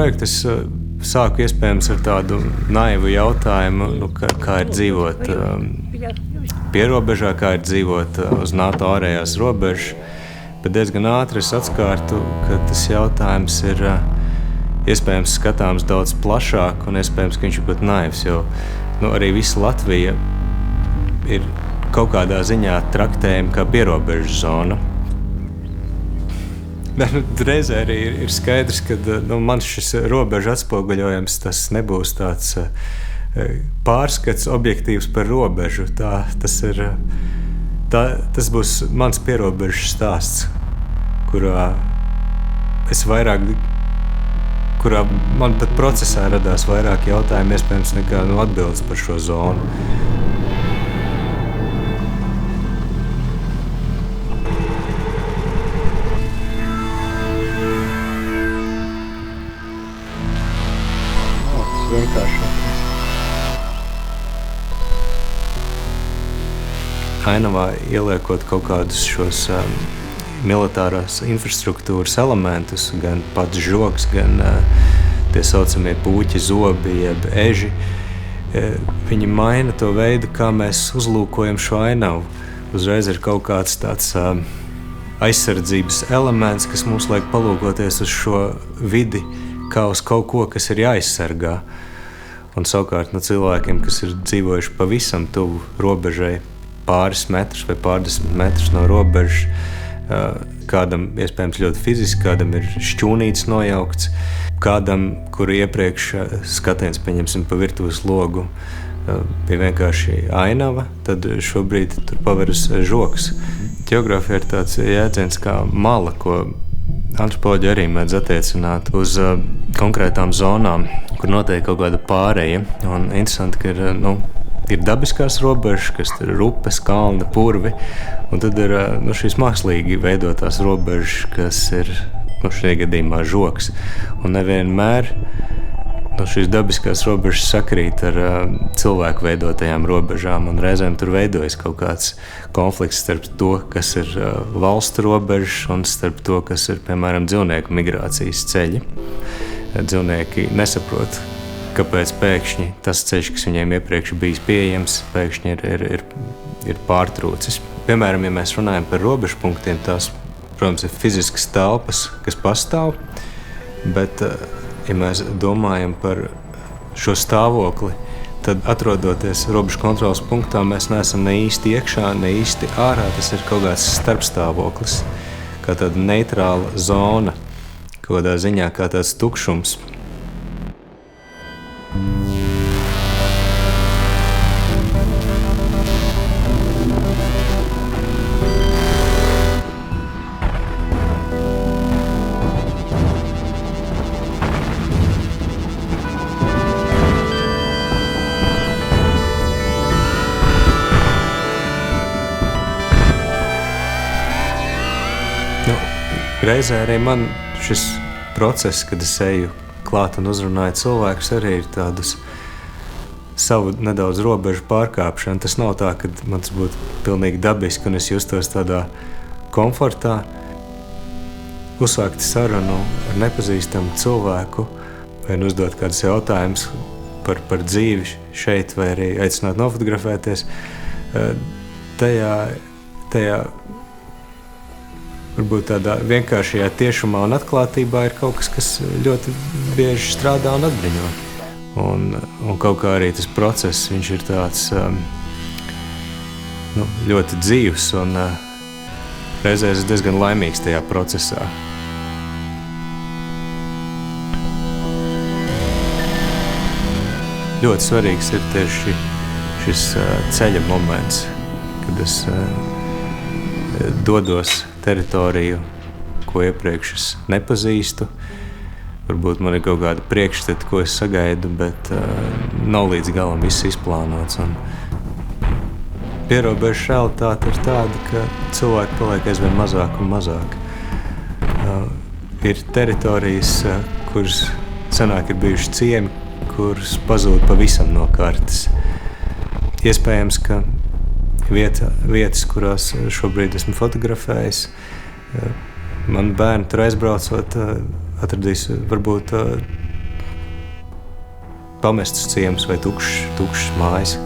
projektu es sāku iespējams ar tādu naivu jautājumu, kā ir dzīvot pierobežā, kā ir dzīvot uz NATO ārējās robežas, bet diezgan ātri es atskārtu, ka tas jautājums ir iespējams skatāms daudz plašāk un iespējams, ka viņš ir pat naivs, jo arī visa Latvija ir kaut kādā ziņā traktējama kā pierobežu zona. Reizē arī ir skaidrs, ka man šis robežu atspoguļojums tas nebūs tāds pārskats objektīvs par robežu. Tas būs mans pierobežu stāsts, kurā man pat procesā radās vairāk jautājumu, iespējams, nekā atbildes par šo zonu. Ainavā ieliekot kaut kādus šos militārās infrastruktūras elementus, gan pats žogs, gan tie saucamie puķi, zobi, jeb eži, viņi maina to veidu, kā mēs uzlūkojam šo ainavu. Uzreiz ir kaut kāds tāds aizsardzības elements, kas mums liek palūkoties uz šo vidi, kā uz kaut ko, kas ir jāaizsargā. Un savukārt cilvēkiem, kas ir dzīvojuši pavisam tuvu robežai, pāris metrus vai pārdesmit metrus no robežas, kādam iespējams ļoti fiziski, kādam ir šķūnītis nojaukts, kādam, kuru iepriekš skatiens, pieņemsim, pa virtuves logu, bija vienkārši ainava, tad šobrīd tur paveras žoks. Ģeogrāfija ir tāds jēdziens kā mala, ko antropoloģi arī mēdz attiecināt uz konkrētām zonām, kur notiek kaut kāda pāreja. Un interesanti, ka ir dabiskās robežas, kas ir upes, kalni, purvi, un tad ir šīs mākslīgi veidotās robežas, kas ir šajā gadījumā žoks. Un nevienmēr šīs dabiskās robežas sakrīt ar cilvēku veidotajām robežām, un reizēm tur veidojas kaut kāds konflikts starp to, kas ir valstu robežas, un starp to, kas ir, piemēram, dzīvnieku migrācijas ceļi. Dzīvnieki nesaprot, kāpēc pēkšņi tas ceļš, kas viņiem iepriekš bijis pieejams, pēkšņi ir pārtrūcis. Piemēram, ja mēs runājam par robežu punktiem, tās, protams, ir fiziskas telpas, kas pastāv, bet, ja mēs domājam par šo stāvokli, tad atrodoties robežu kontroles punktā, mēs neesam ne īsti iekšā, ne īsti ārā. Tas ir kaut kāds starpstāvoklis, kā tāda neitrāla zona, kaut kādā ziņā kā tāds tukšums. Reizē arī man šis process, kad es eju klāt un uzrunāju cilvēkus, arī ir tādus savu nedaudz robežu pārkāpšanu. Tas nav tā, ka man tas būtu pilnīgi dabiski un es justos tādā komfortā. Uzsākt sarunu ar nepazīstamu cilvēku vai uzdot kādus jautājumus par dzīvi šeit vai arī aicināt nofotografēties, tajā varbūt tādā vienkāršajā tiešumā un atklātībā ir kaut kas ļoti bieži strādā un atbruņo. Un kaut kā arī tas process, viņš ir tāds ļoti dzīvs un reizēs diezgan laimīgs tajā procesā. Ļoti svarīgs ir tieši šis ceļa moments, kad es dodos teritoriju, ko iepriekš es nepazīstu. Varbūt man ir kaut kāda priekšstata, ko es sagaidu, bet nav līdz galam viss izplānots. Un pierobežu realitāte ir tāda, ka cilvēki paliek aizvien mazāk un mazāk. Ir teritorijas, kuras senāk ir bijuši ciemi, kuras pazūd pavisam no kartes. Iespējams, ka vietas, kurās šobrīd esmu fotografējis, man bērni tur aizbraucot, atradīs varbūt pamestus ciemus vai tukšas mājas.